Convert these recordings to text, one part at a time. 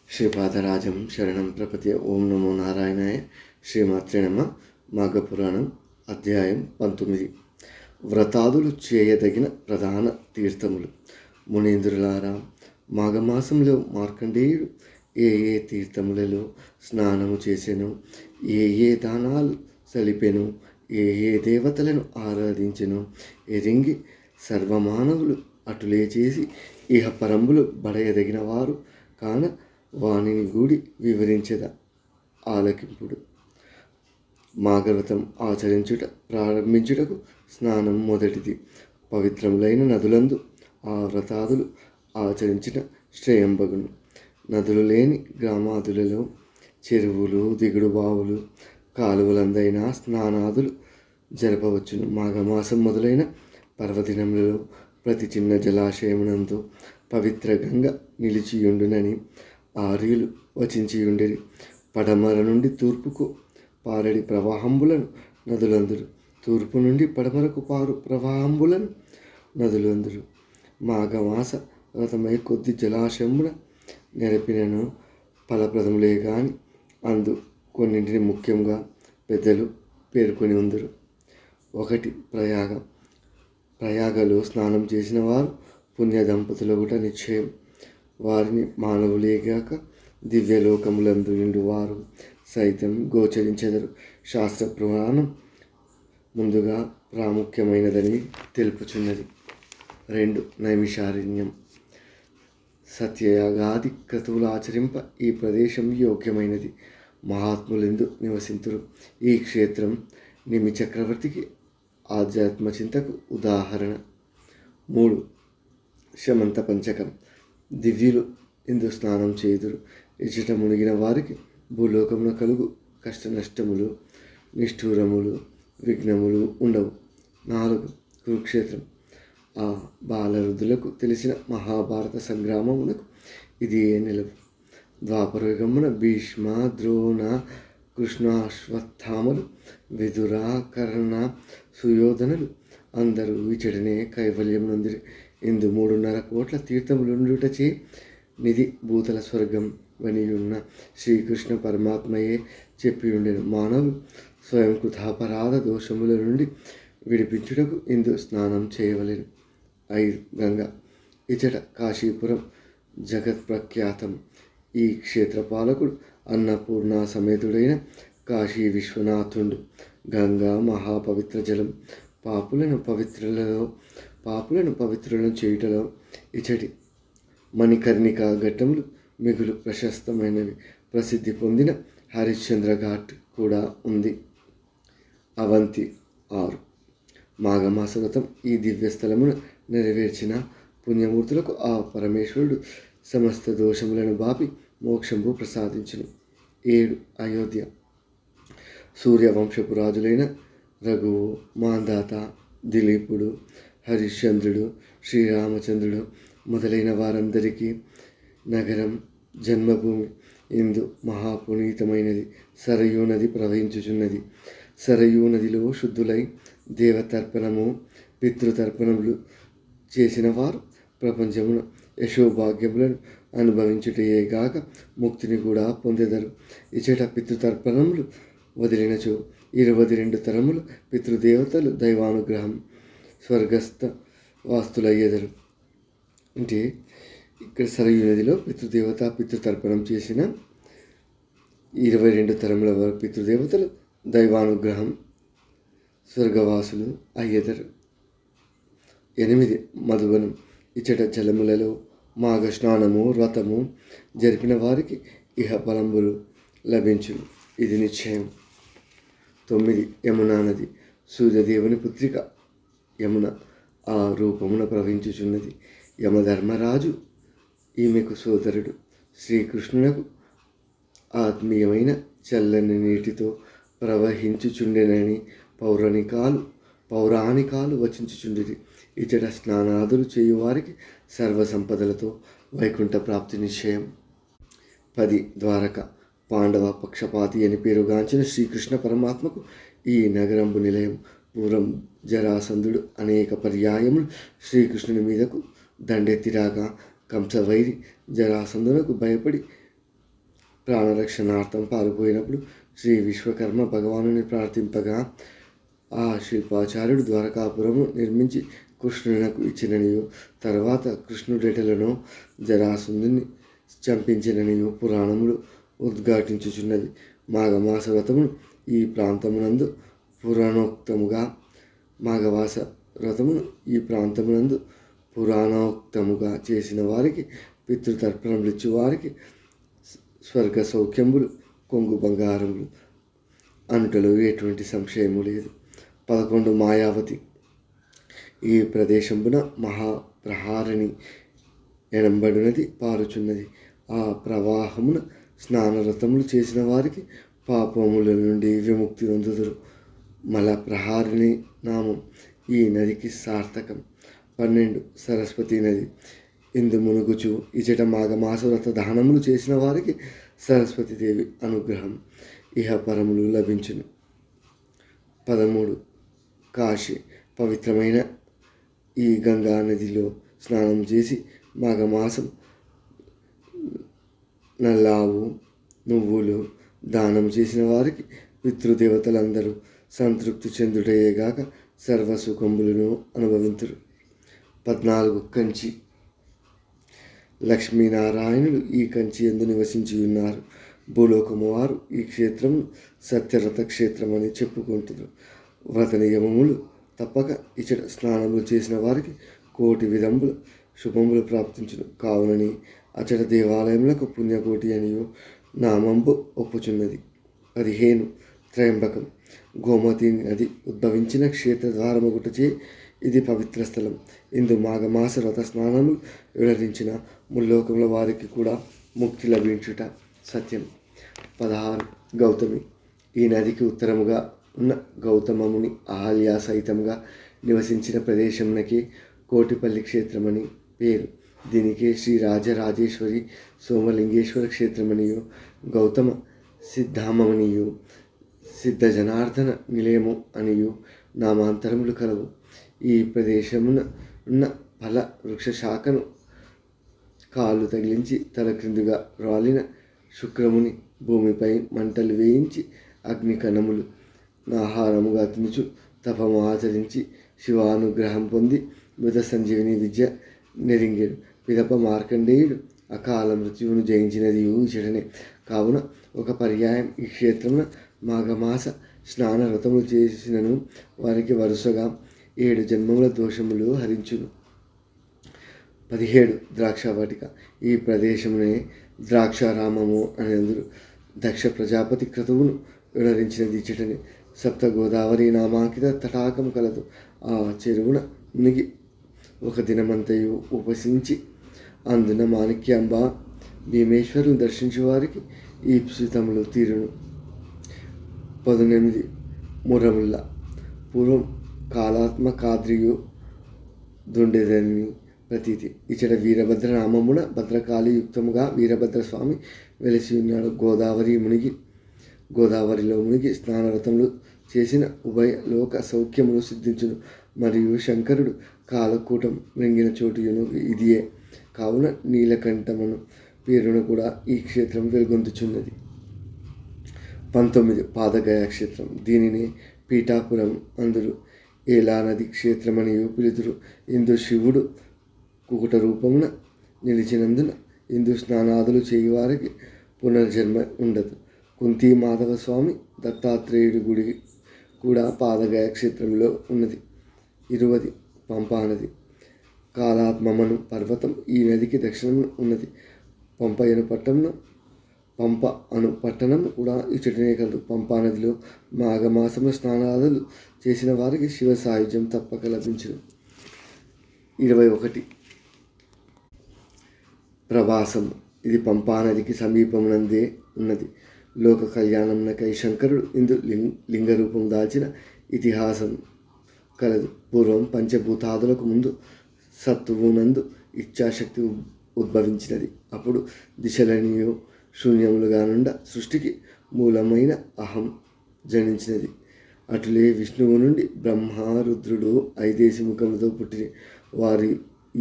శ్రీపాదరాజం శరణం ప్రపద్యే. ఓం నమో నారాయణాయ. శ్రీమాత్రే నమః. మాఘపురాణం అధ్యాయం 19. వ్రతాదులు చేయదగిన ప్రధాన తీర్థములు. మునీంద్రులారా, మాఘమాసంలో మార్కండేయుడు ఏ ఏ తీర్థములలో స్నానము చేసెను, ఏ ఏ దానాలు సలిపెను, ఏ ఏ దేవతలను ఆరాధించెను ఎరింగి సర్వమానవులు అటులే చేసి ఇహ పరంబులు బడయదగిన వారు కాన వానిని గూడి వివరించద ఆలకింపుడు. మాఘవ్రతం ఆచరించుట ప్రారంభించుటకు స్నానం మొదటిది. పవిత్రములైన నదులందు ఆ వ్రతాదులు ఆచరించిన శ్రేయంబగును. నదులు లేని గ్రామాదులలో చెరువులు, దిగుడు బావులు, కాలువలందైనా స్నానాదులు జరపవచ్చును. మాఘమాసం మొదలైన పర్వదినములలో ప్రతి చిన్న జలాశయమునందు పవిత్ర గంగ నిలిచియుండునని ఆర్యులు వచించియుండిరి. పడమర నుండి తూర్పుకు పారడి ప్రవాహంబులను నదులందురు, తూర్పు నుండి పడమరకు పారు ప్రవాహంబులను నదులందురు. మాఘమాస వ్రతమై కొద్ది జలాశయమున నెరపినను ఫలప్రదములే గాని అందు కొన్నింటిని ముఖ్యంగా పెద్దలు పేర్కొని ఉందరు. 1. ప్రయాగం. ప్రయాగలో స్నానం చేసిన వారు పుణ్య దంపతులగుట నిశ్చయం. వారిని మానవులేగాక దివ్యలోకములందు నిండు వారు సైతం గోచరించెదరు. శాస్త్ర పురాణం ముందుగా ప్రాముఖ్యమైనదని తెలుపుచున్నది. 2. నైమిషారణ్యం. సత్యయాగాది క్రతువులు ఆచరింప ఈ ప్రదేశం యోగ్యమైనది. మహాత్ములెందు నివసింతురు. ఈ క్షేత్రం నిమి చక్రవర్తికి ఆధ్యాత్మచింతకు ఉదాహరణ. 3. శమంత పంచకం. దివ్యులు ఇందు స్నానం చేయుదురు. ఇచ్చట మునిగిన వారికి భూలోకమున కలుగు కష్ట నష్టములు, నిష్ఠూరములు, విఘ్నములు ఉండవు. 4. కురుక్షేత్రం. ఆ బాలరుదులకు తెలిసిన మహాభారత సంగ్రామమునకు ఇది ఏ నిలవు. ద్వాపరయుగమున భీష్మ, ద్రోణ, కృష్ణాశ్వత్థామలు, విదుర, కర్ణ, సుయోధనులు అందరూ ఇచ్చటనే కైవల్యం నొందిరి. ఇందు 3.5 కోట్ల తీర్థములుండుటచే నిధి భూతల స్వర్గం వనియున్న శ్రీకృష్ణ పరమాత్మయే చెప్పియుండెను. మానవులు స్వయం కృతాపరాధ దోషముల నుండి విడిపించుటకు ఇందు స్నానం చేయవలెను. 5. గంగ. ఇచ్చట కాశీపురం జగత్ప్రఖ్యాతం. ఈ క్షేత్రపాలకుడు అన్నపూర్ణ సమేతుడైన కాశీ విశ్వనాథుండు. గంగా మహాపవిత్ర జలం. పాపులను పవిత్రులను చేయుటలో ఇచ్చటి మణికర్ణిక ఘట్టములు మిగులు ప్రశస్తమైనవి. ప్రసిద్ధి పొందిన హరిశ్చంద్ర ఘాట్ కూడా ఉంది. అవంతి. 6. మాఘమాస వ్రతం ఈ దివ్యస్థలమును నెరవేర్చిన పుణ్యమూర్తులకు ఆ పరమేశ్వరుడు సమస్త దోషములను బాపి మోక్షంబు ప్రసాదించును. 7. అయోధ్య. సూర్యవంశపు రాజులైన రఘువు, మాంధాత, దిలీపుడు, హరిశ్చంద్రుడు, శ్రీరామచంద్రుడు మొదలైన వారందరికీ నగరం జన్మభూమి. ఇందు మహాపునీతమైనది సరయూ నది ప్రవహించుచున్నది. సరయూ నదిలో శుద్ధులై దేవతర్పణము, పితృతర్పణములు చేసిన వారు ప్రపంచమున యశోభాగ్యములను అనుభవించుటయేగాక ముక్తిని కూడా పొందెదరు. ఇచ్చట పితృతర్పణములు వదిలినచో 22 తరములు పితృదేవతలు దైవానుగ్రహం స్వర్గస్థ వాస్తులయ్యెదరు. అంటే ఇక్కడ సరయూ నదిలో పితృతర్పణం చేసిన 22 తరముల వారు పితృదేవతలు దైవానుగ్రహం స్వర్గవాసులు అయ్యెదరు. 8. మధువనం. ఇచ్చట జలములలో మాఘ స్నానము వ్రతము జరిపిన వారికి ఇహ ఫలంబులు లభించును. ఇది నిశ్చయం. 9. యమునా నది. సూర్యదేవుని పుత్రిక యమున ఆ రూపమున ప్రవహించుచున్నది. యమధర్మరాజు ఈమెకు సోదరుడు. శ్రీకృష్ణునకు ఆత్మీయమైన చల్లని నీటితో ప్రవహించుచుండెనని పౌరాణికాలు వచించుచుండిరి. ఇచ్చట స్నానాదులు చేయువారికి సర్వసంపదలతో వైకుంఠ ప్రాప్తి నిశ్చయం. 10. ద్వారక. పాండవ పక్షపాతి అని పేరుగాంచిన శ్రీకృష్ణ పరమాత్మకు ఈ నగరంబు నిలయం. పూర్వం జరాసంధుడు అనేక పర్యాయములు శ్రీకృష్ణుని మీదకు దండెత్తిరాగా కంసవైరి జరాసంధునకు భయపడి ప్రాణరక్షణార్థం పారిపోయినప్పుడు శ్రీ విశ్వకర్మ భగవానుని ప్రార్థింపగా ఆ శిల్పాచార్యుడు ద్వారకాపురము నిర్మించి కృష్ణునకు ఇచ్చిననియు, తర్వాత కృష్ణుడెటలను జరాసుని చంపించిననియు పురాణములు ఉద్ఘాటించుచున్నది. మాఘమాస వ్రతమును ఈ ప్రాంతమునందు పురాణోక్తముగా చేసిన వారికి, పితృతర్పణములిచ్చు వారికి స్వర్గ సౌఖ్యములు, కొంగు బంగారములు అనుటలో ఎటువంటి సంశయము లేదు. 11 మాయావతి. ఈ ప్రదేశంబున మహాప్రహారిణి ఎనంబడినది పారుచున్నది. ఆ ప్రవాహమున స్నానవ్రతములు చేసిన వారికి పాపముల నుండి విముక్తి పొందుదురు. మల ప్రహారిణి నామం ఈ నదికి సార్థకం. 12 సరస్వతి నది. ఇందు మునుగుచు ఇచట మాఘమాస వ్రత దానములు చేసిన వారికి సరస్వతీదేవి అనుగ్రహం ఇహపరములు లభించును. 13 కాశీ. పవిత్రమైన ఈ గంగా నదిలో స్నానం చేసి మాఘమాసం నల్లావు నువ్వులు దానం చేసిన వారికి పితృదేవతలందరూ సంతృప్తి చెందుటయేగాక సర్వసుఖంబులను అనుభవింతురు. 14 కంచి. లక్ష్మీనారాయణులు ఈ కంచి యందు నివసించి ఉన్నారు. భూలోకము వారు ఈ క్షేత్రం సత్యవ్రత క్షేత్రమని చెప్పుకుంటారు. వ్రత నియమములు తప్పక ఇచ్చట స్నానములు చేసిన వారికి కోటి విధముల శుభములు ప్రాప్తించును. కావునని అచట దేవాలయములకు పుణ్యకోటి అనియు నామంబు ఒప్పుచున్నది. 15 త్రయంబకం. గోమతి నది ఉద్భవించిన క్షేత్రద్వారముగుటచే ఇది పవిత్ర స్థలం. ఇందు మాఘమాస వ్రత స్నానములు వివరించిన ముల్లోకముల వారికి కూడా ముక్తి లభించుట సత్యం. 16 గౌతమి. ఈ నదికి ఉత్తరముగా ఉన్న గౌతమముని అహల్య సహితంగా నివసించిన ప్రదేశమునకి కోటిపల్లి క్షేత్రమని పేరు. దీనికి శ్రీ రాజరాజేశ్వరి సోమలింగేశ్వర క్షేత్రమనియు, గౌతమ సిద్ధామనియు, సిద్ధ జనార్దన నిలయము అనియు నామాంతరములు కలవు. ఈ ప్రదేశమున ఉన్న ఫల వృక్ష శాఖను కాళ్ళు తగిలించి తల క్రిందుగా రాలిన శుక్రముని భూమిపై మంటలు వేయించి అగ్ని కణములు ఆహారముగా తినుచు తపము ఆచరించి శివానుగ్రహం పొంది మృత సంజీవిని విద్య నెరింగెడు. పిదప మార్కండేయుడు అకాల మృత్యువును జయించినది ఇచటనే. కావున ఒక పర్యాయం ఈ క్షేత్రమున మాఘమాస స్నాన వ్రతములు చేసినను వారికి వరుసగా 7 జన్మముల దోషములు హరించును. 17 ద్రాక్షవాటిక. ఈ ప్రదేశమునే ద్రాక్షారామము అని అందరు. దక్ష ప్రజాపతి క్రతువును వివరించినది ఇచ్చటనే. సప్త గోదావరి నామాంకిత తటాకం కలదు. ఆ చెరువున మునిగి ఒక దినమంతయు ఉపసించి అందున మాణిక్యాంబ భీమేశ్వరుని దర్శించే వారికి ఈప్సితములు తీరును. 18 మురముల్ల. పూర్వం కాలాత్మకాద్రియు దుండెదని ప్రతీతి. ఇచ్చట వీరభద్ర నామమున భద్రకాళి యుక్తముగా వీరభద్రస్వామి వెలిసి ఉన్నాడు. గోదావరిలో మునిగి స్నానవ్రతములు చేసిన ఉభయ లోక సౌఖ్యములు సిద్ధించును. మరియు శంకరుడు కాలకూటం మృంగిన చోటుయును ఇదియే. కావున నీలకంఠమను పేరును కూడా ఈ క్షేత్రం వెలుగొందుచున్నది. 19 పాదగయ క్షేత్రం. దీనిని పీఠాపురం అందురు. ఏలా నది క్షేత్రమనియు పిలుతురు. ఇందు శివుడు కుకుట రూపమున నిలిచినందున ఇందు స్నానాదులు చేయువారికి పునర్జన్మ ఉండదు. కుంతీ మాధవ స్వామి దత్తాత్రేయుడి గుడి కూడా పాదగయ క్షేత్రంలో ఉన్నది. 20 పంపానది. కాలాత్మమను పర్వతం ఈ నదికి దక్షిణం ఉన్నది. పంప అను పట్టణం కూడా ఇచ్చటనే కలదు. పంపానదిలో మాఘమాసంలో స్నానాదులు చేసిన వారికి శివ సాయుధ్యం తప్పక లభించును. 21 ప్రవాసం. ఇది పంపానదికి సమీపమునందే ఉన్నది. లోక కళ్యాణమునకై శంకరుడు ఇందు లింగరూపం దాల్చిన ఇతిహాసం కలదు. పూర్వం పంచభూతాదులకు ముందు సత్తువునందు ఇచ్ఛాశక్తి ఉద్భవించినది. అప్పుడు దిశలనియు శూన్యములుగా నుండ సృష్టికి మూలమైన అహం జనించినది. అటులే విష్ణువు నుండి బ్రహ్మ రుద్రుడు 5 ముఖములతో పుట్టిన వారి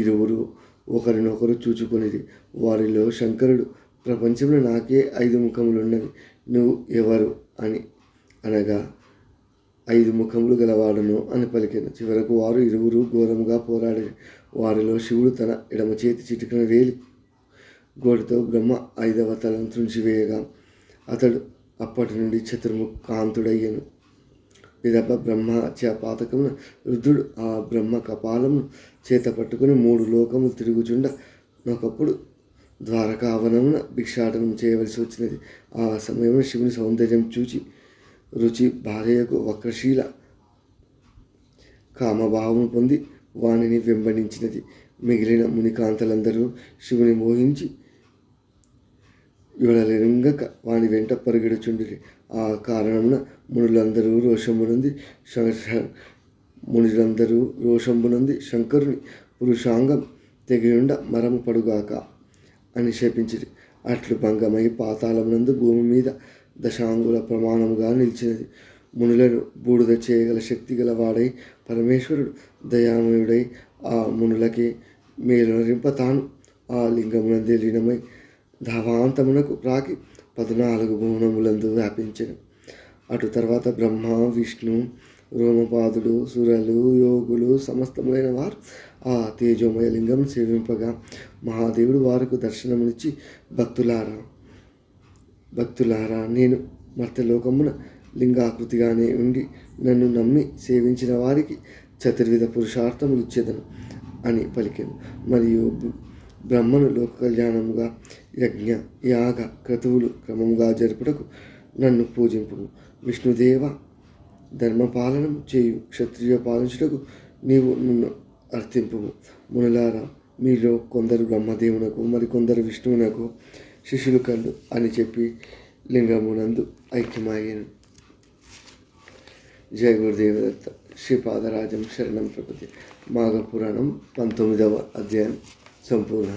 ఇరువురు ఒకరినొకరు చూచుకొనిది. వారిలో శంకరుడు ప్రపంచంలో నాకే 5 ముఖములున్నవి, నువ్వు ఎవరు అని అనగా 5 ముఖములు గలవాడను అని పలికెను. చివరకు వారు ఇరువురు ఘోరముగా పోరాడారు. వారిలో శివుడు తన ఎడమ చేతి చిటికన వేలి గోటితో బ్రహ్మ 5వ తలను త్రుంచివేయగా అతడు అప్పటి నుండి చతుర్ముఖాంతుడయ్యను. పిదప బ్రహ్మ హత్య పాతకమున రుద్రుడు ఆ బ్రహ్మ కపాలమును చేత పట్టుకుని 3 లోకములు తిరుగుచుండ ఒకప్పుడు ద్వారకావనమున భిక్షాటనం చేయవలసి వచ్చినది. ఆ సమయంలో శివుని సౌందర్యం చూచి రుచి భార్యకు వక్రశీల కామభావము పొంది వానిని వెంబడించినది. మిగిలిన మునికాంతలందరూ శివుని మోహించి యుడలెరుంగక వాని వెంట పరుగెడుచుండిరి. ఆ కారణమున మునులందరూ రోషంబునంది శంకరుని పురుషాంగం తెగియుండ మరము పడుగాక అని శపించిరి. అట్లు భంగమై పాతాళమునందు భూమి మీద దశాంగుల ప్రమాణముగా నిలిచినది. మునులను బూడిద చేయగల శక్తి గల వాడై పరమేశ్వరుడు దయామయుడై ఆ మునులకే మేలునరింప తాను ఆ లింగమునందే లీనమై ధావాంతమునకు ప్రాకి 14 భువనములందు వ్యాపించెను. అటు తర్వాత బ్రహ్మ, విష్ణు, రోమపాదుడు, సురలు, యోగులు సమస్తములైన వారు ఆ తేజోమయ లింగం సేవింపగా మహాదేవుడు వారికి దర్శనమునిచ్చి భక్తులారా నేను మర్త్యలోకమున లింగాకృతిగానే ఉండి నన్ను నమ్మి సేవించిన వారికి చతుర్విధ పురుషార్థములు ఇచ్చేదను అని పలికెను. మరియు బ్రహ్మను లోక కళ్యాణముగా యజ్ఞ యాగ క్రతువులు క్రమముగా జరుపుటకు నన్ను పూజింపు. విష్ణుదేవ ధర్మపాలనం చేయు క్షత్రియ పాలించుటకు నీవు నన్ను అర్థింపు. మునులారా మీలో కొందరు బ్రహ్మదేవునకు మరికొందరు విష్ణువునకు శిష్యులు కండు అని చెప్పి లింగమునందు ఐక్యమయ్యాను. జయ గురుదేవదత్త. శ్రీపాదరాజం శరణం ప్రపతి. మాఘపురాణం 19వ అధ్యాయం సంపూర్ణ.